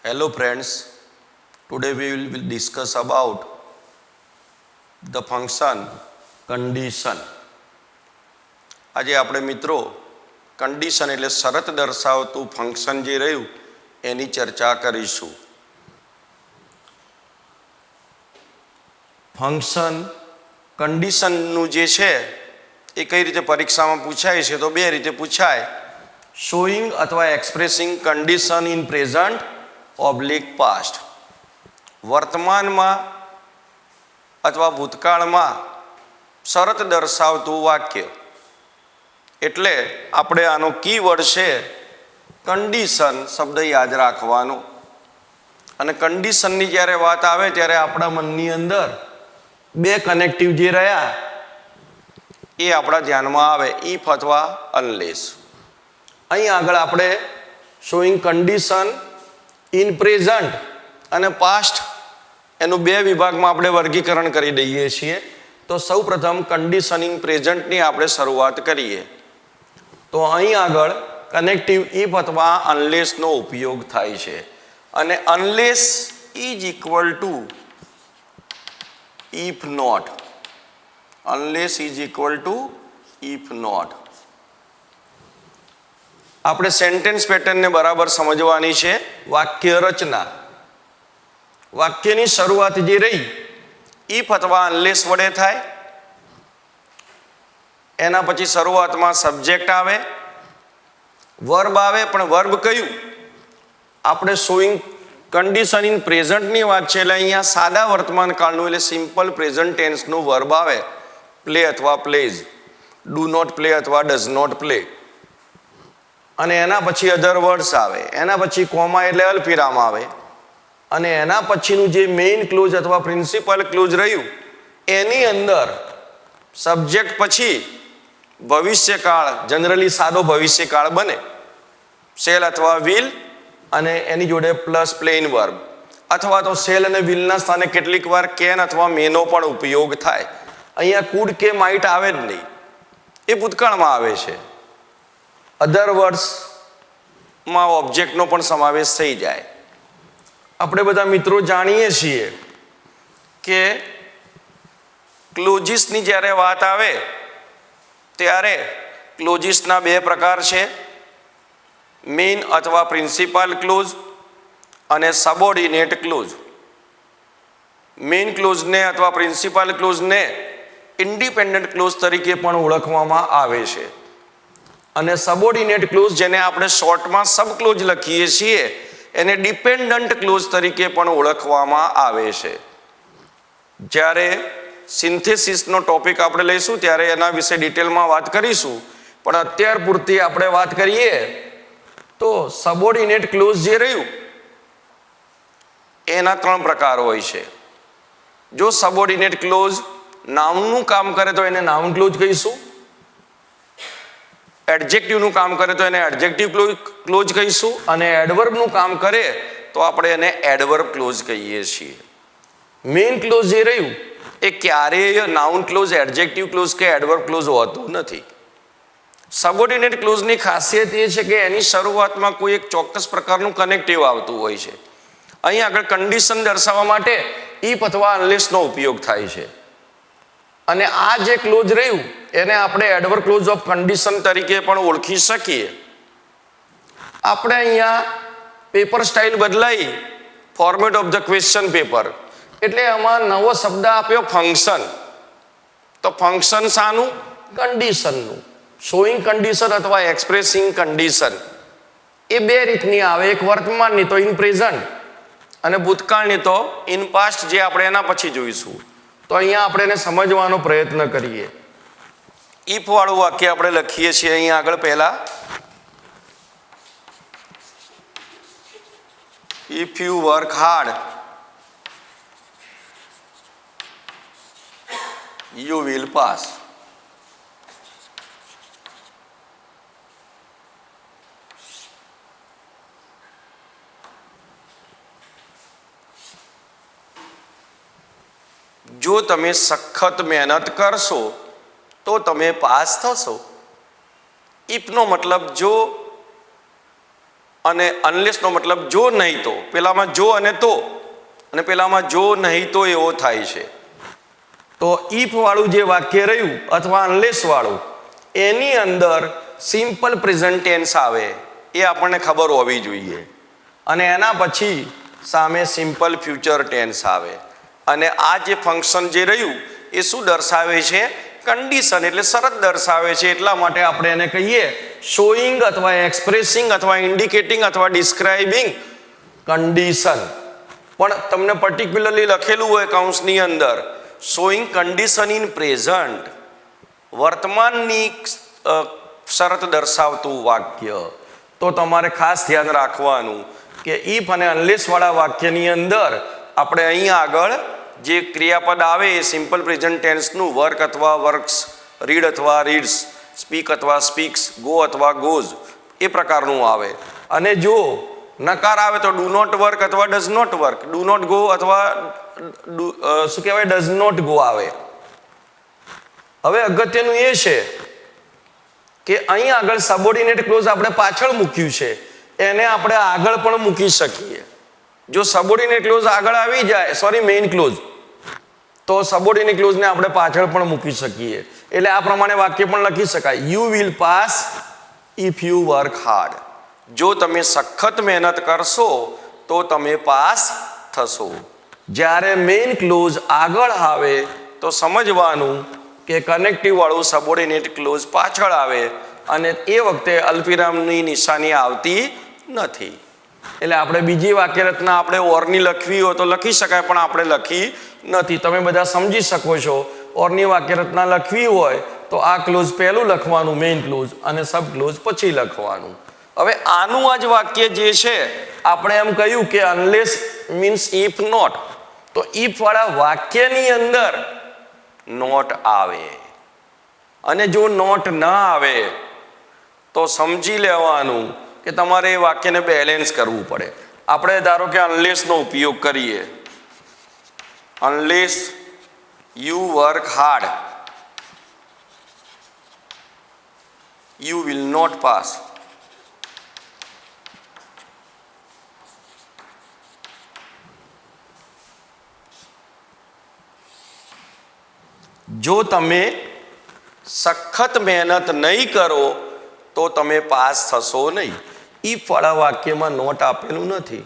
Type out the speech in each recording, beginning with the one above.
Hello friends, today we will discuss about the function condition. આજે આપણે મિત્રો condition એટલે શરત દર્શાવતું ફંક્શન જે રહ્યું એની ચર્ચા કરીશું. ફંક્શન કંડિશનનું જે છે એ કઈ રીતે પરીક્ષામાં પૂછાય છે તો બે રીતે પૂછાય. શોઈંગ અથવા expressing condition in present oblique past. વર્તમાનમાં અથવા ભૂતકાળમાં શરત દર્શાવતું વાક્ય એટલે આપણે આનો કીવર્ડ છે કંડિશન શબ્દ યાદ રાખવાનો. અને કંડિશનની જ્યારે વાત આવે ત્યારે આપણા મનની અંદર બે કનેક્ટિવ જે રહ્યા એ આપણા ધ્યાનમાં આવે, ઇફ અથવા અનલેસ. અહીં આગળ આપણે શોઈંગ કંડિશન ઇન પ્રેઝન્ટ અને પાસ્ટ એનું બે વિભાગમાં આપણે વર્ગીકરણ કરી દઈએ છીએ. તો સૌ પ્રથમ કંડિશન ઇન પ્રેઝન્ટની આપણે શરૂઆત કરીએ. તો અહીં આગળ કનેક્ટિવ ઇફ અથવા અનલેસનો ઉપયોગ થાય છે. અને unless is equal to if not. Unless is equal to if not. આપણે સેન્ટેન્સ પેટર્નને બરાબર સમજવાની છે. વાક્ય રચના, વાક્યની શરૂઆત જે રહી ઇફ અથવા અનલેસ વડે થાય. એના પછી શરૂઆતમાં સબ્જેક્ટ આવે, વર્બ આવે. પણ વર્બ કયું? આપણે શોઈંગ કંડિશન ઇન પ્રેઝન્ટની વાત છે એટલે અહીંયા સાદા વર્તમાન કાળનું એટલે સિમ્પલ પ્રેઝન્ટ ટેન્સનું વર્બ આવે. પ્લે અથવા પ્લેઝ, ડુ નોટ પ્લે અથવા ડઝ નોટ પ્લે. અને એના પછી અધર વર્ડ્સ આવે. એના પછી કોમા એટલે અલ્પવિરામ આવે. અને એના પછીનું જે મેઇન ક્લોઝ અથવા પ્રિન્સિપલ ક્લોઝ રહ્યું એની અંદર સબ્જેક્ટ પછી ભવિષ્યકાળ, જનરલી સાદો ભવિષ્યકાળ બને, શેલ અથવા વિલ, અને એની જોડે પ્લસ પ્લેન વર્બ. અથવા તો શેલ અને વિલના સ્થાને કેટલીક વાર કેન અથવા મેનો પણ ઉપયોગ થાય. અહીંયા કુડ કે માઇટ આવે જ નહીં, એ ભૂતકાળમાં આવે છે. અધર વર્ડ્સમાં ઓબ્જેક્ટનો પણ સમાવેશ થઈ જાય. આપણે બધા મિત્રો જાણીએ છીએ કે ક્લોઝિસની જ્યારે વાત આવે ત્યારે ક્લોઝિસના બે પ્રકાર છે, મેઇન અથવા પ્રિન્સિપાલ ક્લોઝ અને સબઓર્ડિનેટ ક્લોઝ. મેઇન ક્લોઝને અથવા પ્રિન્સિપાલ ક્લોઝને ઇન્ડિપેન્ડન્ટ ક્લોઝ તરીકે પણ ઓળખવામાં આવે છે. અને સબઓર્ડિનેટ ક્લોઝ જેને આપણે શોર્ટમાં સબ ક્લોઝ લખીએ છીએ એને ડિપેન્ડન્ટ ક્લોઝ તરીકે પણ ઓળખવામાં આવે છે. જ્યારે સિન્થેસિસનો ટોપિક આપણે લઈશું ત્યારે એના વિશે ડિટેલમાં વાત કરીશું. પણ અત્યાર પૂરતી આપણે વાત કરીએ તો સબઓર્ડિનેટ ક્લોઝ જે રહ્યું એના ત્રણ પ્રકાર હોય છે. જો સબઓર્ડિનેટ ક્લોઝ નાઉનનું કામ કરે તો એને નાઉન ક્લોઝ કહીશું. એડજેક્ટિવનું કામ કરે તો એને એડજેક્ટિવ ક્લોઝ કહીશું. અને એડવર્બનું કામ કરે તો આપણે એને એડવર્બ ક્લોઝ કહીએ છીએ. મેઇન ક્લોઝ જે રહ્યું એ ક્યારેય નાઉન ક્લોઝ, એડજેક્ટિવ ક્લોઝ કે એડવર્બ ક્લોઝ હોતું નથી. સબઓર્ડિનેટ ક્લોઝની ખાસિયત એ છે કે એની શરૂઆતમાં કોઈ એક ચોક્કસ પ્રકારનું કનેક્ટિવ આવતું હોય છે. અહીં આગળ કંડિશન દર્શાવવા માટે ઇફ અથવા અનલેસનો ઉપયોગ થાય છે. અને આ જે ક્લોઝ રહ્યું એને આપણે એડવર્બ ક્લોઝ ઓફ કંડિશન તરીકે પણ ઓળખી શકીએ. આપણે અહીંયા પેપર સ્ટાઇલ બદલાઈ, format of the question paper, એટલે એમાં નવો શબ્દ આપ્યો ફંક્શન. તો ફંક્શન શાનું? કંડિશનનું. શોઈંગ કંડિશન અથવા એક્સપ્રેસિંગ કંડિશન એ બે રીતની આવે. એક વર્તમાનની તો ઇન પ્રેઝન્ટ અને ભૂતકાળની તો ઇન પાસ્ટ, જે આપણે એના પછી જોઈશું. તો અહીંયા આપણે એને સમજવાનો પ્રયત્ન કરીએ. ઇફ વાળું વાક્ય આપણે લખીએ છીએ અહીંયા આગળ. પહેલા if you work hard you will pass. જો તમે સખત મહેનત કરશો તો તમે પાસ થશો. ઇફનો મતલબ જો અને અનલેસનો મતલબ જો નહીં તો, પેલામાં જો અને તો, અને પેલામાં જો નહીં તો એવો થાય છે. તો ઇફ વાળું જે વાક્ય રહ્યું અથવા અનલેસ વાળું, એની અંદર સિમ્પલ પ્રેઝન્ટ ટેન્સ આવે એ આપણને ખબર હોવી જોઈએ. અને એના પછી સામે સિમ્પલ ફ્યુચર ટેન્સ આવે. અને આ જે ફંક્શન જે રહ્યું એ શું દર્શાવે છે? કન્ડિશન, એટલે શરત દર્શાવે છે. એટલા માટે આપણે એને કહીએ શોઈંગ અથવા એક્સપ્રેસિંગ અથવા ઇન્ડિકેટિંગ અથવા ડિસ્ક્રાઇબિંગ કન્ડિશન. પણ તમને પર્ટિક્યુલરલી લખેલું હોય કૌંસની અંદર શોઈંગ કન્ડિશન ઇન પ્રેઝન્ટ, વર્તમાનની શરત દર્શાવતું વાક્ય, તો તમારે ખાસ ધ્યાન રાખવાનું કે ઇફ અને અનલેસ વાળા વાક્યની અંદર આપણે અહીં આગળ જે ક્રિયાપદ આવે એ સિમ્પલ પ્રેઝન્ટ ટેન્સનું વર્ક અથવા વર્ક્સ, રીડ અથવા રીડ્સ, સ્પીક અથવા સ્પીક્સ, ગો અથવા ગોઝ એ પ્રકારનું આવે. અને જો નકાર આવે તો ડુ નોટ વર્ક અથવા does not work, do not go અથવા શું કહેવાય ડઝ નોટ ગો આવે. હવે અગત્યનું એ છે કે અહીં આગળ સબોર્ડિનેટ ક્લોઝ આપણે પાછળ મૂક્યું છે, એને આપણે આગળ પણ મૂકી શકીએ. જો સબોર્ડિનેટ ક્લોઝ આગળ આવી જાય, મેઇન ક્લોઝ, તો સબોર્ડિનેટ ક્લોઝને આપણે પાછળ પણ મૂકી શકીએ. એટલે આ પ્રમાણે વાક્ય પણ લખી શકાય, you will pass if you work hard. જો તમે સખત મહેનત કરશો તો તમે પાસ થશો. જ્યારે મેઇન ક્લોઝ આગળ આવે તો સમજવાનું કે કનેક્ટિવ વાળું સબોર્ડિનેટ ક્લોઝ પાછળ આવે અને એ વખતે અલ્પવિરામની નિશાની આવતી નથી. એટલે આપણે બીજી વાક્યરચના આપણે ઓરની લખવી હોય તો લખી શકાય, પણ આપણે લખી નથી. તમે બધા સમજી શકો છો, ઓરની વાક્યરચના લખવી હોય તો આ ક્લોઝ પહેલું લખવાનું મેઇન ક્લોઝ, અને સબ ક્લોઝ પછી લખવાનું. હવે આનું આ જ વાક્ય જે છે આપણે એમ કહ્યું કે અનલેસ મીન્સ ઇફ નોટ, તો ઇફ વાળા વાક્યની અંદર નોટ આવે. અને જો નોટ ના આવે તો સમજી લેવાનું કે તમારે એ વાક્યને બેલેન્સ કરવું પડે. આપણે ધારો કે અનલેસનો ઉપયોગ કરીએ, unless you work hard you will not pass. જો તમે સખત મહેનત નહીં કરો તો તમે પાસ થશો નહીં. ઇફ વાળા વાક્યમાં નોટ આપેલું નથી,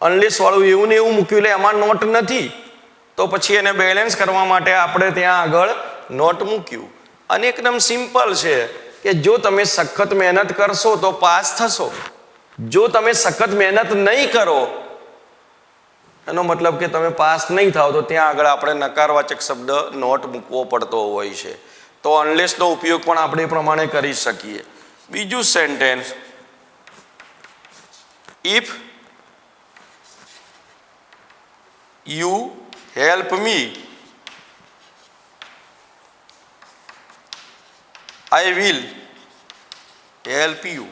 અનલેસ વાળું એવું ને એવું મૂક્યું એટલે એમાં નોટ નથી, તો પછી એને બેલેન્સ કરવા માટે આપણે ત્યાં આગળ નોટ મૂક્યું. અને એકદમ સિમ્પલ છે કે જો તમે સખત મહેનત કરશો તો પાસ થશો. જો તમે સખત મહેનત નહીં કરો એનો મતલબ કે તમે પાસ નહીં થાવ, તો ત્યાં આગળ આપણે નકારવાચક શબ્દ નોટ મૂકવો પડતો હોય છે. તો અનલેસનો ઉપયોગ પણ આપણે એ પ્રમાણે કરી શકીએ. બીજું sentence, if you help me I will help you.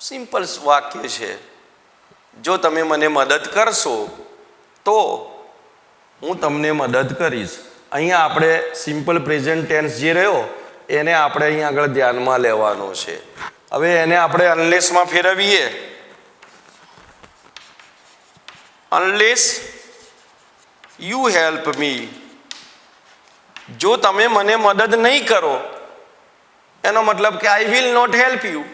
Simple વાક્ય છે. જો તમે મને મદદ કરશો તો હું તમને મદદ કરીશ. અહીંયા આપણે સિમ્પલ પ્રેઝન્ટ ટેન્સ જે રહ્યો એને આપણે અહીંયા આગળ ધ્યાનમાં લેવાનો છે. હવે એને આપણે અનલેસમાં ફેરવીએ. અનલેસ યુ હેલ્પ મી, જો તમે મને મદદ નહીં કરો એનો મતલબ કે I will not help you.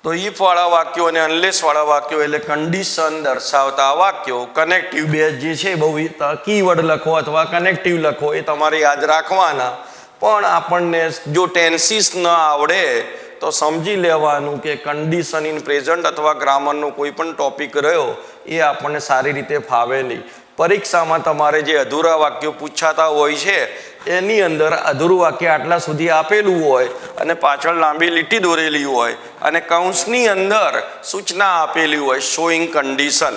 તો ઇફ વાળા વાક્યો અને અનલેસ વાળા વાક્યો એટલે કન્ડિશન દર્શાવતા વાક્યો. કનેક્ટિવ બે જે છે બહુ કીવર્ડ લખો અથવા કનેક્ટિવ લખો એ તમારે યાદ રાખવાના. પણ આપણને જો ટેન્સીસ ન આવડે તો સમજી લેવાનું કે કન્ડિશન ઇન પ્રેઝન્ટ અથવા ગ્રામરનો કોઈ પણ ટોપિક રહ્યો એ આપણને સારી રીતે ફાવે નહીં. પરીક્ષામાં તમારે જે અધૂરા વાક્યો પૂછાતા હોય છે એની અંદર અધૂરું વાક્ય આટલા સુધી આપેલું હોય અને પાછળ લાંબી લીટી દોરેલી હોય અને કૌંસની અંદર સૂચના આપેલી હોય શોઈંગ કન્ડિશન,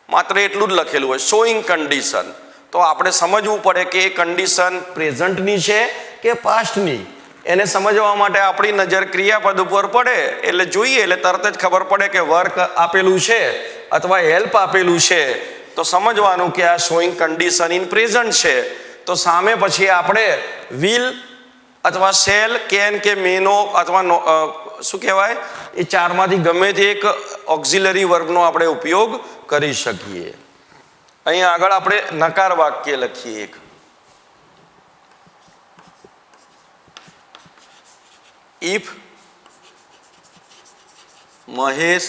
માત્ર એટલું જ લખેલું હોય શોઈંગ કન્ડિશન. તો આપણે સમજવું પડે કે એ કન્ડિશન પ્રેઝન્ટની છે કે પાસ્ટની. એને સમજવા માટે આપણી નજર ક્રિયાપદ ઉપર પડે એટલે જોઈએ એટલે તરત જ ખબર પડે કે વર્ક આપેલું છે અથવા હેલ્પ આપેલું છે તો સમજવાનું કે આ શોઈંગ કન્ડિશન ઇન પ્રેઝન્ટ છે. તો સામે પછી આપણે વિલ અથવા શેલ, કેન કે મેનો અથવા શું કહેવાય એ ચારમાંથી ગમે તે એક ઓક્ઝિલરી વર્બનો આપણે ઉપયોગ કરી શકીએ. અહીંયા આગળ આપણે નકાર વાક્ય લખીએ એક. If Mahesh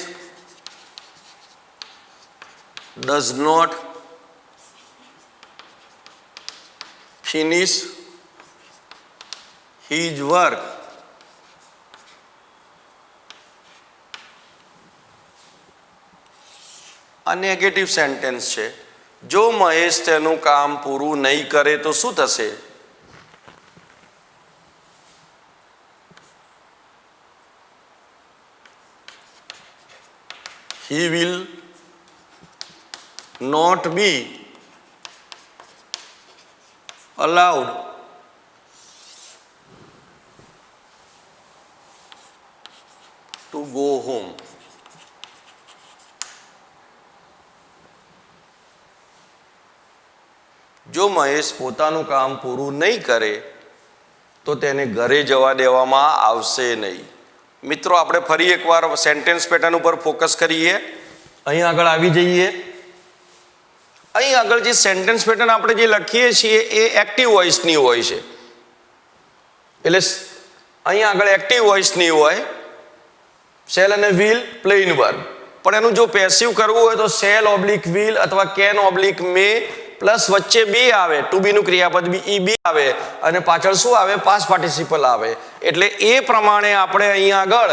does not finish his work, આ નેગેટિવ સેન્ટેન્સ છે. જો મહેશ તેનું કામ પૂરું નહીં કરે તો શું થશે? He will not be allowed to go home. જો મહેશ પોતાનું કામ પૂરું નહીં કરે તો તેને ઘરે જવા દેવામાં આવશે નહીં. મિત્રો આપણે ફરી એકવાર સેન્ટેન્સ પેટર્ન ઉપર ફોકસ કરીએ. અહીં આગળ આવી જઈએ. અહીં આગળ જે સેન્ટેન્સ પેટર્ન આપણે જે લખીએ છીએ એ એક્ટિવ વોઇસની હોય છે. એટલે અહીં આગળ એક્ટિવ વોઇસની હોય. શેલ અને વિલ પ્લેન વર્બ. પણ એનું જો પેસિવ કરવું હોય તો શેલ ઓબ્લિક વિલ અથવા કેન ઓબ્લિક મે પ્લસ વચ્ચે બી આવે, ટુ બી નું ક્રિયાપદ બી આવે અને પાછળ શું આવે? પાસ્ટ પાર્ટિસિપલ આવે. એટલે એ પ્રમાણે આપણે અહીંયા આગળ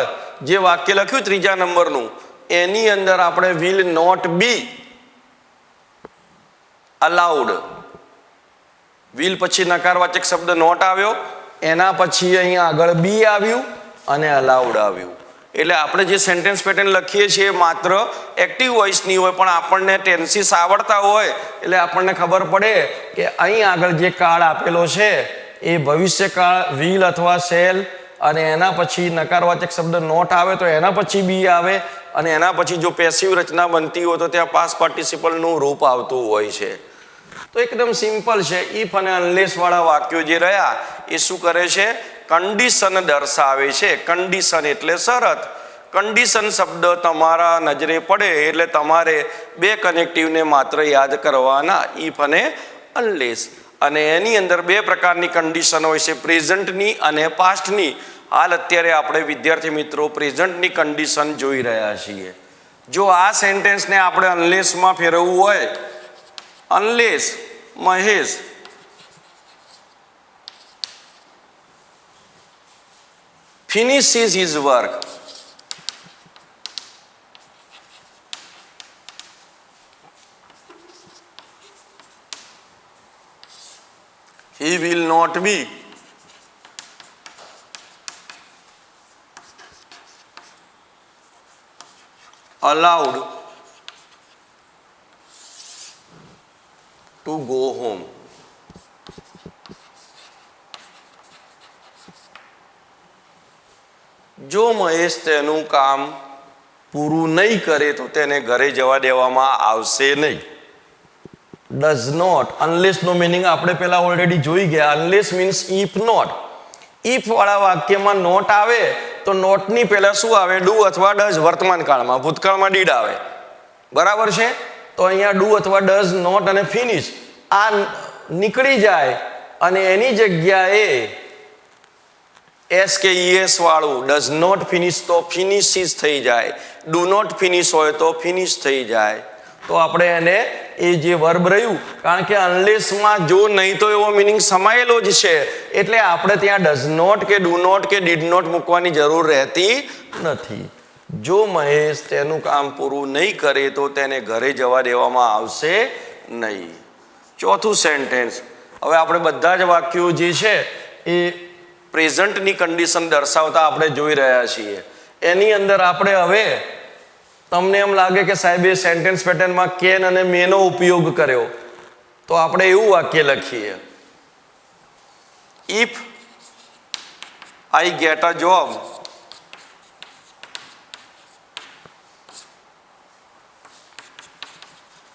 જે વાક્ય લખ્યું ત્રીજા નંબરનું એની અંદર આપણે will not be allowed, will પછી નકારવાચક શબ્દ નોટ આવ્યો, એના પછી અહીંયા આગળ બી આવ્યું અને અલાઉડ આવ્યું. એટલે આપણે જે સેન્ટેન્સ પેટર્ન લખીએ છીએ માત્ર એક્ટિવ વોઇસની હોય, પણ આપણને ટેન્સીસ આવડતા હોય એટલે આપણને ખબર પડે કે અહીં આગળ જે કાળ આપેલો છે એ ભવિષ્યકાળ વિલ અથવા શેલ અને એના પછી નકારવાચક શબ્દ નોટ આવે તો એના પછી બી આવે અને એના પછી જો પેસિવ રચના બનતી હોય તો ત્યાં પાસ્ટ પાર્ટિસિપલનું રૂપ આવતું હોય છે. તો એકદમ સિમ્પલ છે. ઇફ અને અનલેસ વાળા વાક્યો જે રહ્યા એ શું કરે છે? કન્ડિશન દર્શાવે છે. કન્ડિશન એટલે શરત. કન્ડિશન શબ્દ તમારા નજરે પડે એટલે તમારે બે કનેક્ટિવને માત્ર યાદ કરવાના, ઇફ અને અનલેસ. અને એની અંદર બે પ્રકારની કન્ડિશન હોય છે, પ્રેઝન્ટની અને પાસ્ટની. હાલ અત્યારે આપણે વિદ્યાર્થી મિત્રો પ્રેઝન્ટની કન્ડિશન જોઈ રહ્યા છીએ. જો આ સેન્ટેન્સને આપણે અનલેસમાં ફેરવવું હોય, unless Mahesh finishes his work, he will not be allowed to go home. જો મહેશ તેનું કામ પૂરું નહીં કરે તો તેને ઘરે જવા દેવામાં આવશે નહીં. ડઝ નોટ, અનલેસનો મિનિંગ આપણે પહેલા ઓલરેડી જોઈ ગયા. Unless means if not. If વાળા વાક્યમાં નોટ આવે તો નોટની પહેલા શું આવે? ડુ અથવા ડઝ. વર્તમાન કાળમાં, ભૂતકાળમાં ડીડ આવે. બરાબર છે? તો અહીંયા ડુ અથવા ડઝ, નોટ અને ફિનિશ આ નીકળી જાય અને એની જગ્યાએ એસ કે ઈએસ વાળું ડઝ નોટ ફિનિશ તો ફિનિશિસ થઈ જાય. ડુ નોટ ફિનિશ હોય તો ફિનિશ થઈ જાય. તો આપણે એને એ જે વર્બ રહ્યું, કારણ કે અનલેસમાં જો નહીં તો એવો મિનિંગ સમાયેલો જ છે એટલે આપણે ત્યાં ડઝ નોટ કે ડુ નોટ કે ડીડ નોટ મૂકવાની જરૂર રહેતી નથી. જો મહેશ તેનું કામ પૂરું નહીં કરે તો તેને ઘરે જવા દેવામાં આવશે નહીં. ચોથું સેન્ટેન્સ. હવે આપણે બધા જ વાક્યો જે છે એ પ્રેઝન્ટની કન્ડિશન દર્શાવતા આપણે જોઈ રહ્યા છીએ. એની અંદર આપણે હવે તમને એમ લાગે કે સાહેબ એ સેન્ટેન્સ પેટર્નમાં કેન અને મેનો ઉપયોગ કર્યો, તો આપણે એવું વાક્ય લખીએ, if I get a job.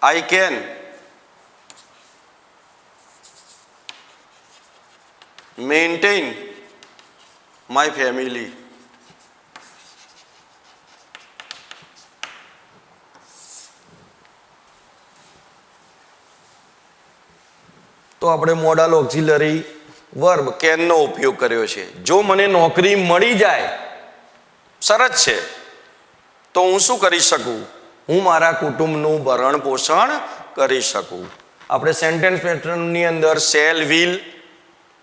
I can maintain my family. તો આપણે મોડલ ઓક્ઝિલરી વર્બ કેનનો ઉપયોગ કર્યો છે. જો મને નોકરી મળી જાય, સરસ છે, તો હું શું કરી શકું? હું મારા કુટુંબનું ભરણ પોષણ કરી શકું. આપણે સેન્ટેન્સ પેટર્નની અંદર શેલ, વિલ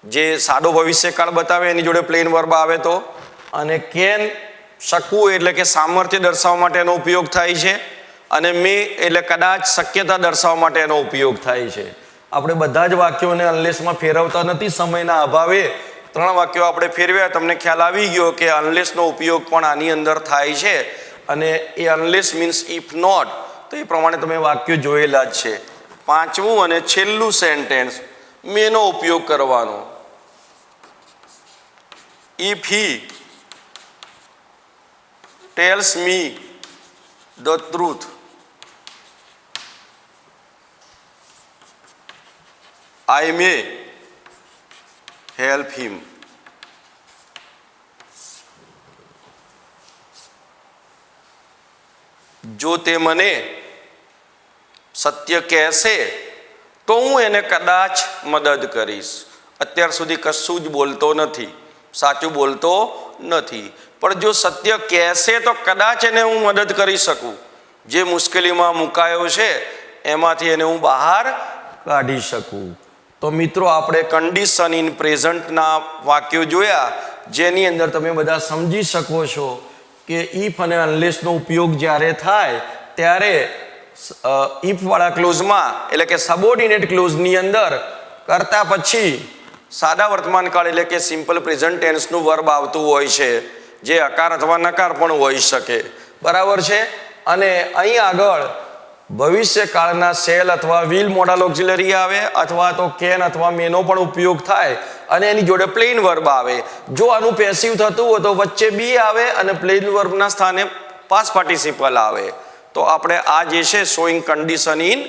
જે સાદો ભવિષ્યકાળ બતાવે એની જોડે પ્લેન વર્બ આવે તો, અને કેન શકવું એટલે કે સામર્થ્ય દર્શાવવા માટે એનો ઉપયોગ થાય છે, અને મે એટલે કદાચ શક્યતા દર્શાવવા માટે એનો ઉપયોગ થાય છે. આપણે બધા જ વાક્યોને અનલેસમાં ફેરવતા નથી સમયના અભાવે. 3 વાક્યો આપણે ફેરવ્યા, તમને ખ્યાલ આવી ગયો કે અનલેસનો ઉપયોગ પણ આની અંદર થાય છે. અને એ અનલેસ મીન્સ ઇફ નોટ, તો એ પ્રમાણે તમે વાક્યો જોયેલા જ છે. 5મું અને છેલ્લું સેન્ટેન્સ મેનો ઉપયોગ કરવાનો. If he tells me the truth, I may help him. જો તે મને સત્ય કહેશે તો હું એને કદાચ મદદ કરીશ. અત્યાર સુધી કશું જ બોલતો નથી, સાચું બોલતો નથી, પણ જો સત્ય કહેશે તો કદાચ એને હું મદદ કરી શકું. જે મુશ્કેલીમાં મુકાયો છે એમાંથી એને હું બહાર કાઢી શકું. તો મિત્રો આપણે કન્ડિશન ઇન પ્રેઝન્ટના વાક્યો જોયા, જેની અંદર તમે બધા સમજી શકો છો કે ઇફ અને અનલેસનો ઉપયોગ જ્યારે થાય ત્યારે ઇફવાળા ક્લોઝમાં એટલે કે સબોર્ડિનેટ ક્લોઝની અંદર કરતા પછી સાદા વર્તમાનકાળ એટલે કે સિમ્પલ પ્રેઝન્ટ ટેન્સનું વર્બ આવતું હોય છે, જે અકાર અથવા નકાર પણ હોઈ શકે. બરાબર છે. અને અહીં આગળ ભવિષ્યકાળના શેલ અથવા વિલ મોડલ ઓક્ઝિલરી આવે, અથવા તો કેન અથવા મેનો પણ ઉપયોગ થાય, અને એની જોડે પ્લેન વર્બ આવે. જો આનું પેસિવ થતું હોય તો વચ્ચે બી આવે અને પ્લેન વર્બના સ્થાને પાસ્ટ પાર્ટિસિપલ આવે. તો આપણે આ જે છે શોઈંગ કન્ડિશન ઇન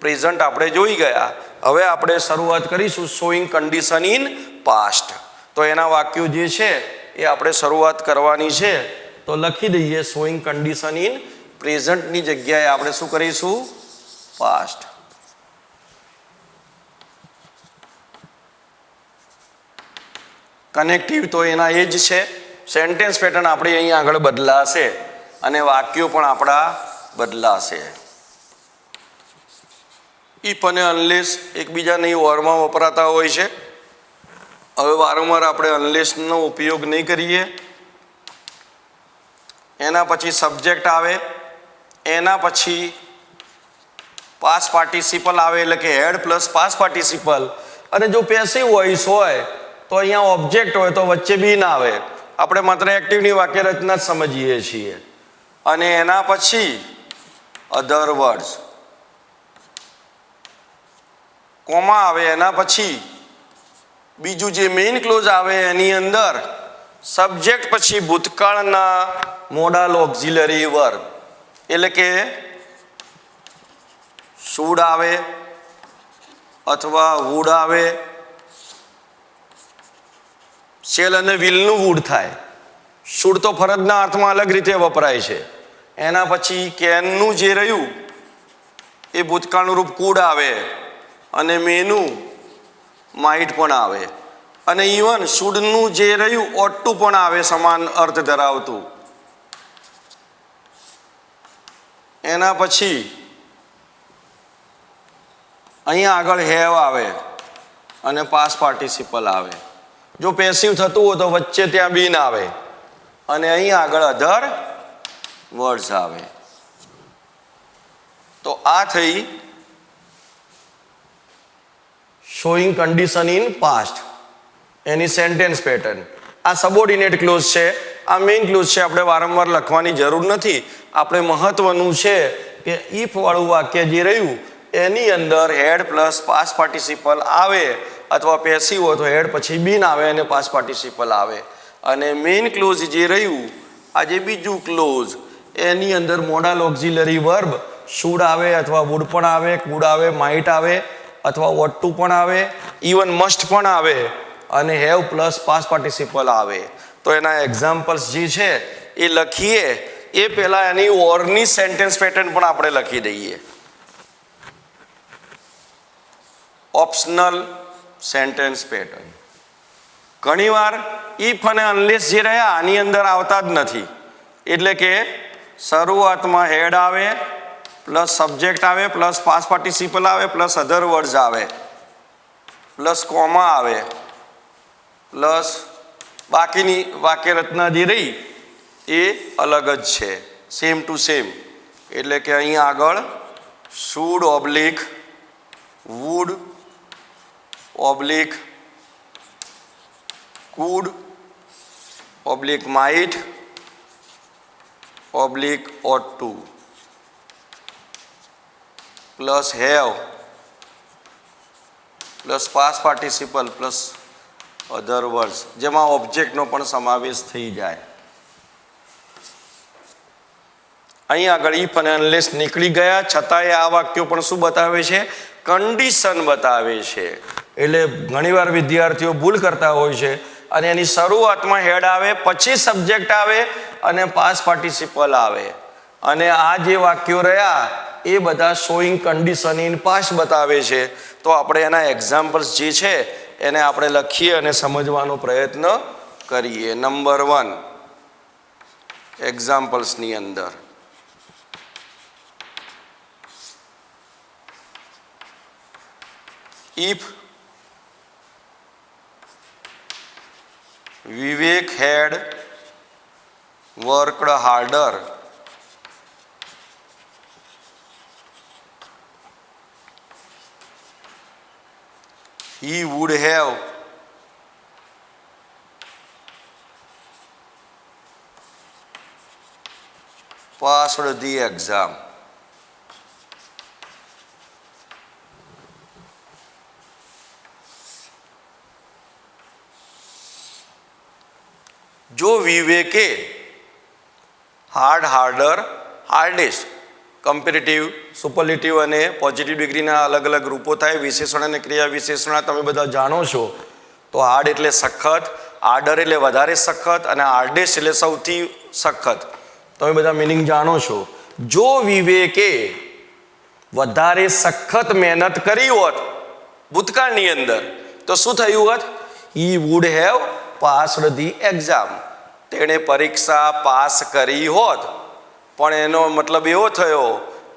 પ્રેઝન્ટ આપણે જોઈ ગયા. હવે આપણે શરૂઆત કરીશું શોઈંગ કન્ડિશન ઇન પાસ્ટ. તો એના વાક્યો જે છે એ આપણે શરૂઆત કરવાની છે. તો લખી દઈએ શોઈંગ કન્ડિશન ઇન પ્રેઝન્ટની જગ્યાએ આપણે શું કરીશું? પાસ્ટ. કનેક્ટિવ તો એના એ જ છે. સેન્ટેન્સ પેટર્ન આપણી અહીં આગળ બદલાશે અને વાક્યો પણ આપણા બદલાશે. ઇફ અને અનલેસ એકબીજાની ઓરમાં વપરાતા હોય છે. હવે વારંવાર આપણે અનલેસનો ઉપયોગ નહીં કરીએ. એના પછી સબ્જેક્ટ આવે, એના પછી પાસ્ટ પાર્ટિસિપલ આવે એટલે કે હેડ પ્લસ પાસ્ટ પાર્ટિસિપલ. અને જો પેસિવ વોઇસ હોય તો અહીંયા ઓબ્જેક્ટ હોય તો વચ્ચે બી ના આવે. આપણે માત્ર એક્ટિવની વાક્ય રચના જ સમજીએ છીએ. અને એના પછી અધર વર્ડ્સ, કોમા આવે, એના પછી બીજું જે મેઇન ક્લોઝ આવે એની અંદર સબ્જેક્ટ પછી ભૂતકાળના મોડલ ઓક્ઝિલરી વર્બ એટલે કે શુડ આવે અથવા વુડ આવે. શેલ અને વિલનું વુડ થાય. શુડ તો ફરજના અર્થમાં અલગ રીતે વપરાય છે. એના પછી કેનનું જે રહ્યું એ ભૂતકાળનું રૂપ કુડ આવે, અને મેનું માઇટ પણ આવે, અને ઇવન શુડનું જે રહ્યું ઓટું પણ આવે, સમાન અર્થ ધરાવતું. એના પછી અહીંયા આગળ હેવ આવે અને પાસ્ટ પાર્ટિસિપલ આવે. જો પેસિવ થતું હોય તો વચ્ચે ત્યાં બીન આવે, અને અહીં આગળ અધર વર્ડ્સ આવે. તો આ થઈ શોઈંગ કન્ડિશન ઇન પાસ્ટ, એની સેન્ટેન્સ પેટર્ન. આ સબોર્ડિનેટ ક્લોઝ છે, આ મેઇન ક્લોઝ છે, આપણે વારંવાર લખવાની જરૂર નથી. આપણે મહત્વનું છે કે ઇફ વાળું વાક્ય જે રહ્યું એની અંદર હેડ પ્લસ પાસ્ટ પાર્ટિસિપલ આવે, અથવા પેસિવ હોય તો હેડ પછી બીન આવે અને પાસ્ટ પાર્ટિસિપલ આવે. અને મેઇન ક્લોઝ જે રહ્યું આ જે બીજું ક્લોઝ એની અંદર મોડલ ઓક્ઝિલરી વર્બ શુડ આવે અથવા વુડ પણ આવે, કુડ આવે, માઇટ આવે અથવા વોટ ટુ પણ આવે, ઇવન મસ્ટ પણ આવે અને હેવ પ્લસ પાસ્ટ પાર્ટિસિપલ આવે. તો એના એક્ઝામ્પલ્સ જે છે એ લખીએ એ પહેલા એની ઓરની સેન્ટેન્સ પેટર્ન પણ આપણે લખી દઈએ. Optional sentence pattern. ઘણીવાર ઇફ અને અનલેસ જે રહ્યા આની અંદર આવતા જ નથી. એટલે કે શરૂઆતમાં હેડ આવે પ્લસ સબ્જેક્ટ આવે પ્લસ પાસ્ટ પાર્ટિસિપલ આવે પ્લસ અધર વર્ડ્સ આવે પ્લસ કોમા આવે પ્લસ બાકીની વાક્ય રચના જે રહી એ અલગ જ છે, સેમ ટુ સેમ. એટલે કે અહીં આગળ should oblique would oblique could oblique might oblique ought to plus have plus past participle plus other words, જેમાં ઓબ્જેક્ટનો પણ સમાવેશ થઈ જાય. અહીં આગળ ઇફ અને અનલેસ નીકળી ગયા છતાંય આ વાક્યો પણ શું બતાવે છે? કન્ડિશન બતાવે છે. એટલે ઘણીવાર વિદ્યાર્થીઓ ભૂલ કરતા હોય છે અને એની શરૂઆતમાં હેડ આવે પછી સબ્જેક્ટ આવે અને પાસ્ટ પાર્ટિસિપલ આવે અને આ જે વાક્યો રહ્યા એ બધા શોઈંગ કન્ડિશન ઇન પાસ્ટ બતાવે છે. તો આપણે એના એક્ઝામ્પલ્સ જે છે એને આપણે લખીએ અને સમજવાનો પ્રયત્ન કરીએ. નંબર 1 એક્ઝામ્પલ્સની અંદર if Vivek had worked harder, he would have passed the exam. જો વિવેકે હાર્ડર હાર્ડેસ્ટ કમ્પેરેટિવ સુપરલેટિવ અને પોઝિટિવ ડિગ્રીના અલગ અલગ રૂપો થાય. વિશેષણ અને ક્રિયા વિશેષણ તમે બધા જાણો છો. તો હાર્ડ એટલે સખત, હાર્ડર એટલે વધારે સખત અને હાર્ડેસ્ટ એટલે સૌથી સખત. તમે બધા મિનિંગ જાણો છો. જો વિવેકે વધારે સખત મહેનત કરી હોત ભૂતકાળની અંદર તો શું થયું હોત? He would have passed the exam. તેણે પરીક્ષા પાસ કરી હોત. પણ એનો મતલબ એવો થયો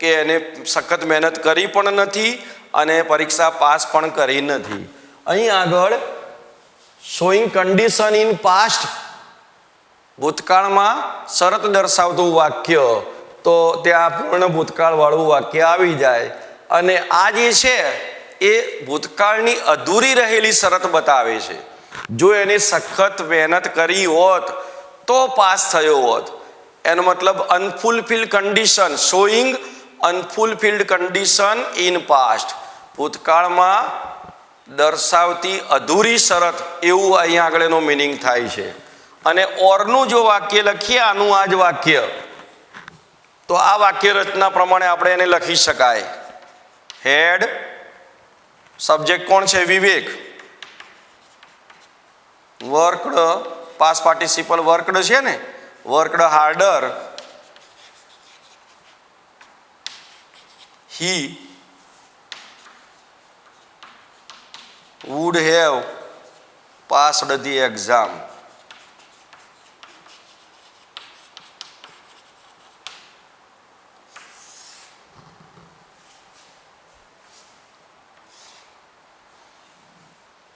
કે એને સખત મહેનત કરી પણ નથી અને પરીક્ષા પાસ પણ કરી નથી. અહીં આગળ શોઈંગ કન્ડિશન ઇન પાસ્ટ ભૂતકાળમાં શરત દર્શાવતું વાક્ય, તો ત્યાં પૂર્ણ ભૂતકાળવાળું વાક્ય આવી જાય અને આ જે છે એ ભૂતકાળની અધૂરી રહેલી શરત બતાવે છે. જો એને સખત મહેનત કરી હોત તો પાસ થયો હોત. એનો મતલબ unfulfilled condition, showing unfulfilled condition in past, ભૂતકાળમાં દર્શાવતી અધૂરી શરત, એવું અહીંયા આગળ એનો મિનિંગ થાય છે. અને ઓરનું જો વાક્ય લખીએ આનું આ જ વાક્ય, તો આ વાક્ય રચના પ્રમાણે આપણે એને લખી શકાય. હેડ સબ્જેક્ટ કોણ છે? વિવેક. વર્કડ પાસ્ટ પાર્ટિસિપલ વર્કડ છે ને, worked harder. He would have passed the exam.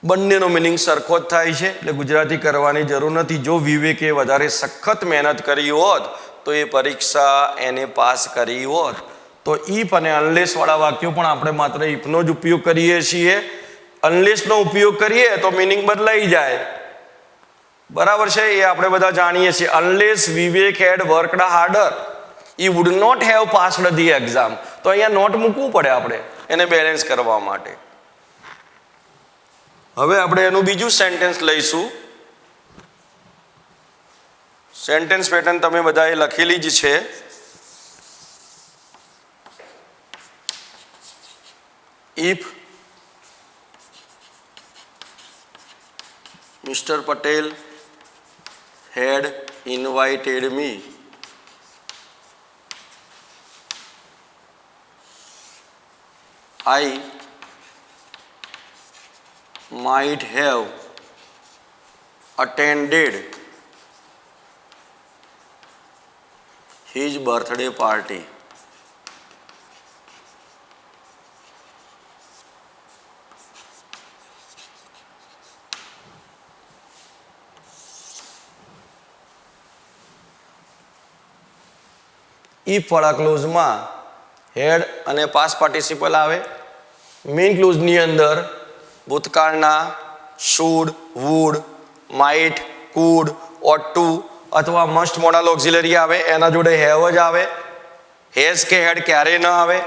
બંનેનો મિનિંગ સરખો જ થાય છે, એટલે ગુજરાતી કરવાની જરૂર નથી. જો વિવેકે વધારે સખત મહેનત કરી હોત તો એ પરીક્ષા એને પાસ કરી હોત. તો ઇફ અને અનલેસ વાળા વાક્યો પણ આપણે માત્ર ઇફનો જ ઉપયોગ કરીએ છીએ. અનલેસનો ઉપયોગ કરીએ તો મિનિંગ બદલાઈ જાય. બરાબર છે, એ આપણે બધા જાણીએ છીએ. Unless Vivek had worked harder he would not have passed the exam. તો અહીંયા નોટ મૂકવું પડે આપણે એને બેલેન્સ કરવા માટે. હવે આપણે એનું બીજું સેન્ટેન્સ લઈશું. સેન્ટેન્સ પેટર્ન તમે બધાએ લખેલી જ છે. If mister Patel had invited me, I might have attended his birthday party. If વાળા ક્લોઝમાં હેડ અને પાસ પાર્ટિસિપલ આવે. મેઇન ક્લોઝની અંદર ભૂતકાળના should, would, might, could, ought to અથવા મસ્ટ મોડલ ઓક્ઝિલરી આવે. એના જોડે હેવ જ આવે. હેઝ કે હેડ ક્યારેય ન આવે.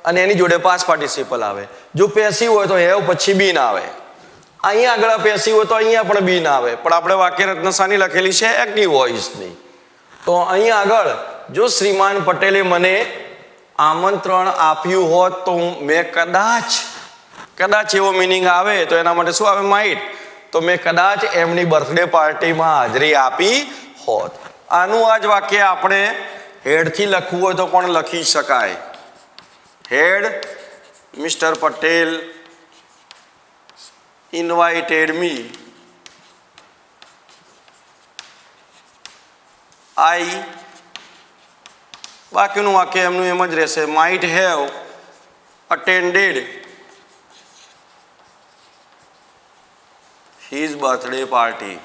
અને એની જોડે પાસ પાર્ટિસિપલ આવે. જો પેસિવ હોય તો હેવ પછી બી ના આવે. અહીંયા આગળ પેસિવ હોય તો અહીંયા પણ બી ના આવે. પણ આપણે વાક્ય રચના શાની લખેલી છે? એક્ટિવ વોઇસની. તો અહીંયા આગળ જો શ્રીમાન પટેલે મને આમંત્રણ આપ્યું હોત તો મેં કદાચ એવો મિનિંગ આવે તો એના માટે શું આવે? માઇટ. તો મેં કદાચ એમની બર્થડે પાર્ટીમાં હાજરી આપી હોત. આનું આ જ વાક્ય આપણે હેડથી લખવું હોય તો પણ લખી શકાય. Had mister Patel invited me, I, બાકીનું વાક્ય એમનું એમ જ રહેશે. Might have attended his birthday party.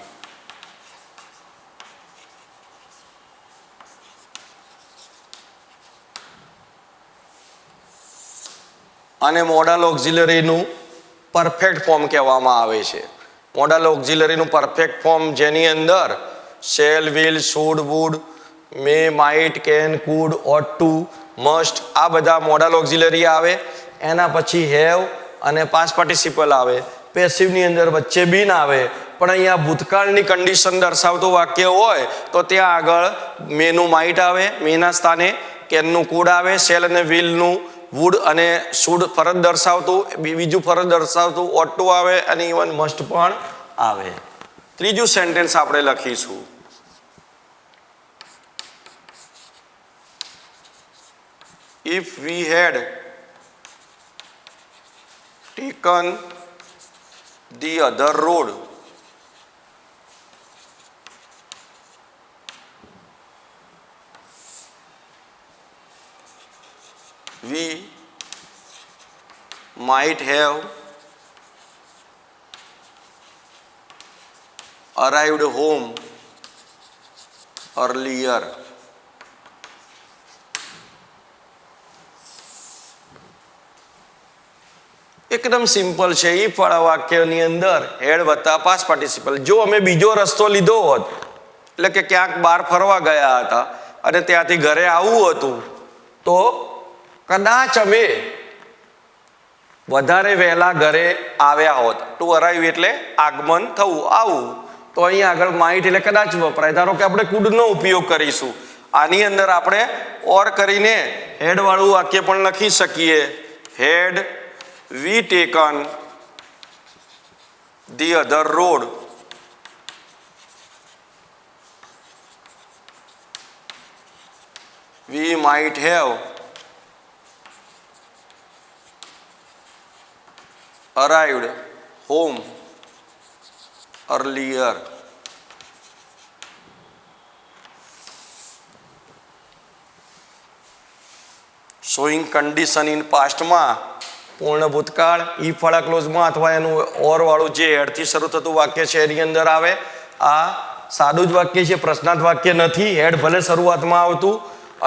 આને મોડલ ઓક્ઝિલરીનું પરફેક્ટ ફોર્મ કહેવામાં આવે છે. મોડલ ઓક્ઝિલરીનું પરફેક્ટ ફોર્મ જેની અંદર shall, will, should, would, may, might, can, could, ought to, must આ બધા મોડલ ઓક્ઝિલરી આવે. એના પછી હેવ અને પાસ પાર્ટિસિપલ આવે. પેસિવની અંદર વચ્ચે બી ના આવે. પણ અહીંયા ભૂતકાળની કન્ડિશન દર્શાવતું વાક્ય હોય તો ત્યાં આગળ મેનું માઇટ આવે, મેના સ્થાને કેનનું કુડ આવે, શેલ અને વિલનું વુડ અને શુડ ફરજ દર્શાવતું, બીજું ફરજ દર્શાવતું ઓટ ટુ આવે અને ઇવન મસ્ટ પણ આવે. ત્રીજું સેન્ટેન્સ આપણે લખીશું. If we had taken the other road, we might have arrived home earlier. એકદમ સિમ્પલ છે. ઇફ વાળા વાક્યની અંદર હેડ વત્તા પાસ પાર્ટિસિપલ. જો અમે બીજો રસ્તો લીધો હોત, એટલે કે ક્યાંક બહાર ફરવા ગયા હતા અને ત્યાંથી ઘરે આવવું હતું, તો કદાચ અમે વધારે વહેલા ઘરે આવ્યા હોત. ટુ અરાઈવ એટલે આગમન થવું, આવવું. તો અહીંયા આગળ માઇટ એટલે કદાચ વપરાય. ધારો કે આપણે કુડનો ઉપયોગ કરીશું. આની અંદર આપણે ઓર કરીને હેડ વાળું વાક્ય પણ લખી શકીએ. હેડ we taken the other road, we might have arrived home earlier. showing condition in past માં પૂર્ણ ભૂતકાળ ઇફ વાળા ક્લોઝમાં અથવા એનું ઓર વાળું જે હેડથી શરૂ થતું વાક્ય છે એની અંદર આવે. આ સાદું જ વાક્ય છે, પ્રશ્નાર્થ વાક્ય નથી. હેડ ભલે શરૂઆતમાં આવતું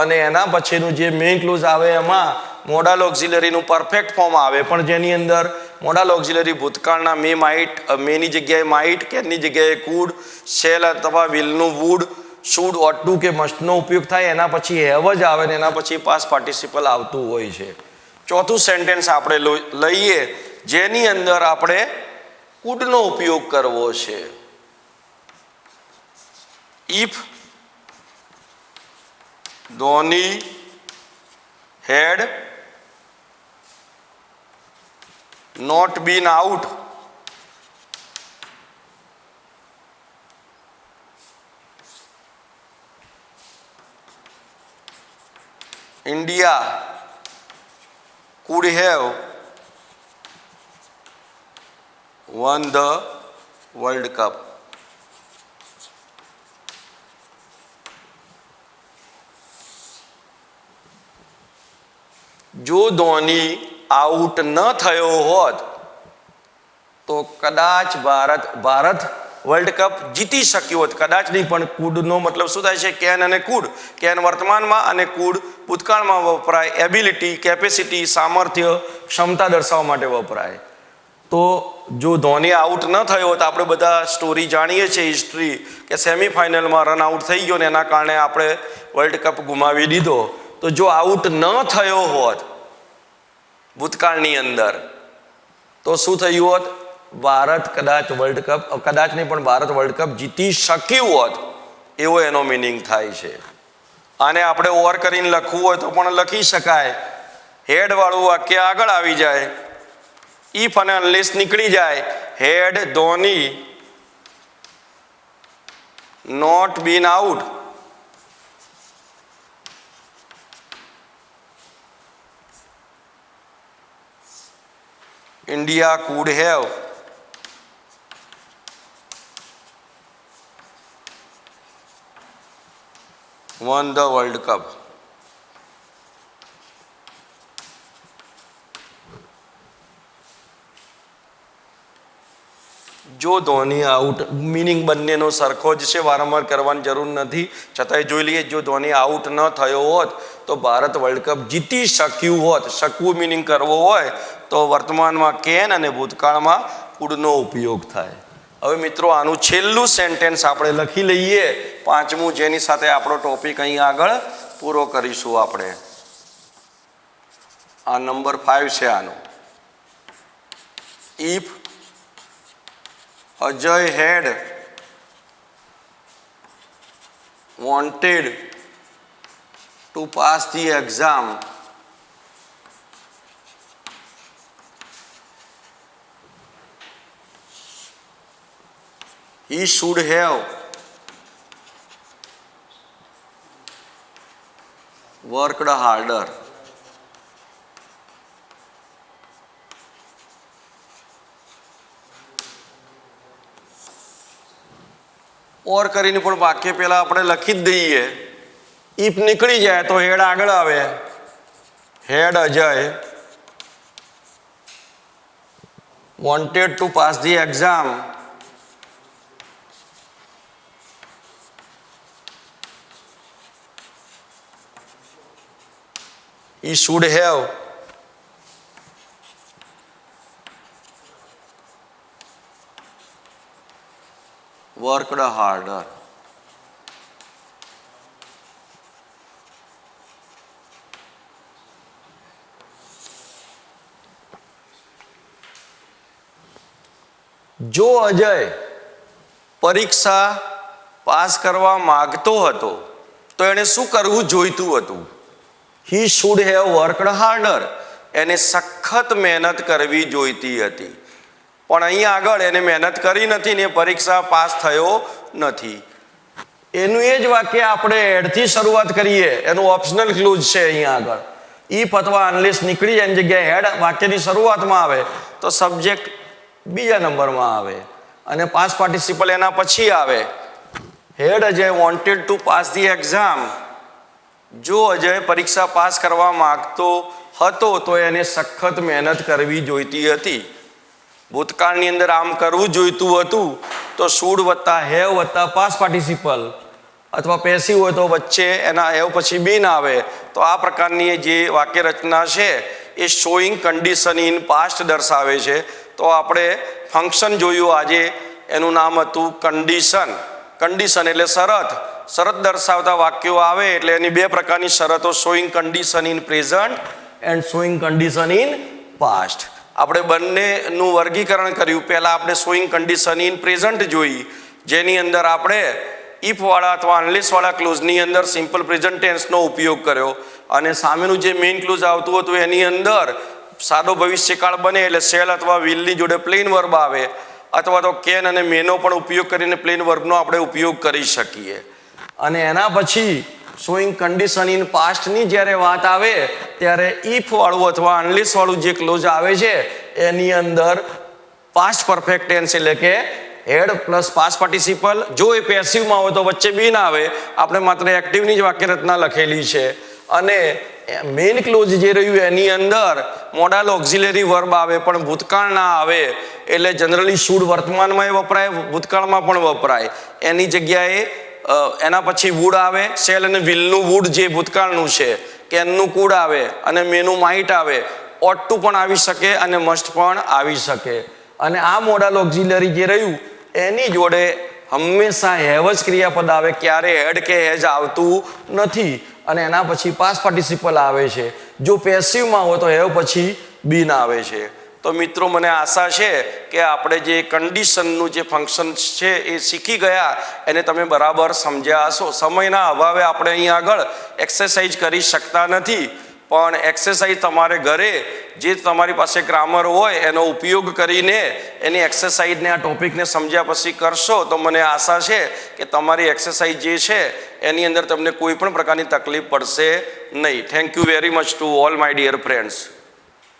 અને એના પછીનું જે મેઇન ક્લોઝ આવે એમાં મોડલ ઓક્ઝિલરીનું પરફેક્ટ ફોર્મ આવે, પણ જેની અંદર મોડલ ઓક્ઝિલરી ભૂતકાળના મે, માઇટ, મેની જગ્યાએ માઇટ, કેનની જગ્યાએ કુડ, શેલ અથવા વિલનું વુડ, શુડ, ઓટ ટુ કે મસ્ટનો ઉપયોગ થાય. એના પછી હેવ જ આવે ને એના પછી પાસ પાર્ટિસિપલ આવતું હોય છે. ચોથું સેન્ટેન્સ આપણે લઈએ જેની અંદર આપણે કુડનો ઉપયોગ કરવો છે. If Dhoni had not been out India could have won the World Cup. જો ધોની આઉટ ન થયો હોત તો કદાચ ભારત વર્લ્ડ કપ જીતી શક્યું હોત. કદાચ નહીં, પણ કુડનો મતલબ શું થાય છે? કેન અને કુડ. કેન વર્તમાનમાં અને કુડ ભૂતકાળમાં વપરાય. એબિલિટી, કેપેસિટી, સામર્થ્ય, ક્ષમતા દર્શાવવા માટે વપરાય. તો જો ધોની આઉટ ન થયો હોત, આપણે બધા સ્ટોરી જાણીએ છીએ, હિસ્ટ્રી, કે સેમિફાઇનલમાં રન આઉટ થઈ ગયો ને એના કારણે આપણે વર્લ્ડ કપ ગુમાવી દીધો. તો જો આઉટ ન થયો હોત ભૂતકાળની અંદર તો શું થયું હોત? ભારત કદાચ વર્લ્ડ કપ, કદાચ નહીં પણ ભારત વર્લ્ડ કપ જીતી શક્યું હોત, એવો એનો મિનિંગ થાય છે. આને આપણે ઓવર કરીને લખવું હોય તો પણ લખી શકાય. હેડ વાળું વાક્ય આગળ આવી જાય. ઇફ અને અનલેસ નીકળી જાય. Had Dhoni not been out India could have won the World Cup. જો ધોની આઉટ, મિનિંગ બંનેનો સરખો જ છે, વારંવાર કરવાની જરૂર નથી. છતાંય જોઈ લઈએ, જો ધોની આઉટ ન થયો હોત તો ભારત વર્લ્ડ કપ જીતી શક્યું હોત. શકવું મિનિંગ કરવો હોય તો વર્તમાનમાં કેન અને ભૂતકાળમાં કુડનો ઉપયોગ થાય. હવે મિત્રો, આનું છેલ્લું સેન્ટેન્સ આપણે લખી લઈએ, પાંચમું, જેની સાથે આપણો ટોપિક અહીં આગળ પૂરો કરીશું. આપણે આ નંબર 5 છે આનો. If Ajay had wanted to pass the exam, he should have worked harder. ઓર કરીને પણ વાક્ય પહેલા આપણે લખી જ દઈએ. ઇફ નીકળી જાય તો હેડ આગળ આવે. Had Ajay wanted to pass the exam, he should have worked harder. જો અજય પરીક્ષા પાસ કરવા માંગતો હતો તો એણે શું કરવું જોઈતું હતું? He should have worked harder. એને સખત મહેનત કરવી જોઈતી હતી. પણ અહીં આગળ એને મહેનત કરી નથી ને પરીક્ષા પાસ થયો નથી. એનું એ જ વાક્ય આપણે એડથી શરૂઆત કરીએ, એનું ઓપ્શનલ ક્લોઝ છે અહીંયા આગળ. ઇફ અથવા અનલેસ નીકળી જાય એની જગ્યાએ હેડ વાક્યની શરૂઆતમાં આવે તો સબ્જેક્ટ બીજા નંબરમાં આવે અને પાસ પાર્ટિસિપલ એના પછી આવે. Had Ajay wanted to pass the exam. જો અજય પરીક્ષા પાસ કરવા માંગતો હતો તો એને સખત મહેનત કરવી જોઈતી હતી. ભૂતકાળની અંદર આમ કરવું જોઈતું હતું તો શુડ વત્તા હેવ વત્તા પાસ પાર્ટિસિપલ, અથવા પેસિવ હોય તો વચ્ચે એના હેવ પછી બીન આવે. તો આ પ્રકારની જે વાક્ય રચના છે એ શોઈંગ કન્ડિશન ઇન પાસ્ટ દર્શાવે છે. તો આપણે ફંક્શન જોયું આજે, એનું નામ હતું કન્ડિશન. કન્ડિશન એટલે શરત. શરત દર્શાવતા વાક્યો આવે એટલે એની બે પ્રકારની શરતો, showing condition in present and showing condition in past. આપણે બંનેનું વર્ગીકરણ કર્યું. પહેલાં આપણે શોઈંગ કન્ડિશન ઇન પ્રેઝન્ટ જોઈ, જેની અંદર આપણે ઇફ વાળા અથવા અનલેસ વાળા ક્લોઝની અંદર સિમ્પલ પ્રેઝન્ટ ટેન્સનો ઉપયોગ કર્યો અને સામેનું જે મેઇન ક્લોઝ આવતું હતું એની અંદર સાદો ભવિષ્યકાળ બને એટલે શેલ અથવા વિલની જોડે પ્લેન વર્બ આવે અથવા તો કેન અને મેનો પણ ઉપયોગ કરીને પ્લેન વર્બનો આપણે ઉપયોગ કરી શકીએ. અને એના પછી શોઈંગ કન્ડિશન ઇન પાસ્ટની જ્યારે વાત આવે ત્યારે ઇફ વાળું અથવા અનલેસ વાળું જે ક્લોઝ આવે છે એની અંદર પાસ્ટ પરફેક્ટ ટેન્સ એટલે કે હેડ પ્લસ પાસ્ટ પાર્ટિસિપલ. જો એ પેસિવમાં હોય તો વચ્ચે બી ના આવે, આપણે માત્ર એક્ટિવની જ વાક્યરચના લખેલી છે. અને મેઇન ક્લોઝ જે રહ્યું એની અંદર મોડાલ ઓક્ઝિલરી વર્બ આવે પણ ભૂતકાળ ના આવે, એટલે જનરલી શુડ વર્તમાનમાં એ વપરાય, ભૂતકાળમાં પણ વપરાય. એની જગ્યાએ એના પછી વુડ આવે, શેલ અને વિલનું વુડ જે ભૂતકાળનું છે, કેનનું કુડ આવે અને મેનું માઇટ આવે. ઓટ ટુ પણ આવી શકે અને મસ્ટ પણ આવી શકે. અને આ મોડાલ ઓક્ઝિલરી જે રહ્યું એની જોડે હંમેશા હેવ જ ક્રિયાપદ આવે, ક્યારે હેડ કે હેજ આવતું નથી. અને એના પછી પાસ્ટ પાર્ટિસિપલ આવે છે. જો પેસિવમાં હોય તો હેવ પછી બીન આવે છે. તો મિત્રો મને આશા છે કે આપણે જે કન્ડિશનનું જે ફંક્શન છે એ શીખી ગયા, એને તમે બરાબર સમજ્યા હશો. સમયના અભાવે આપણે અહીં આગળ એક્સરસાઇઝ કરી શકતા નથી, પણ એક્સરસાઇઝ તમારે ઘરે જે તમારી પાસે ગ્રામર હોય એનો ઉપયોગ કરીને એની એક્સરસાઇઝને આ ટોપિકને સમજ્યા પછી કરશો તો મને આશા છે કે તમારી એક્સરસાઇઝ જે છે એની અંદર તમને કોઈ પણ પ્રકારની તકલીફ પડશે નહીં. Thank you very much to all my dear friends.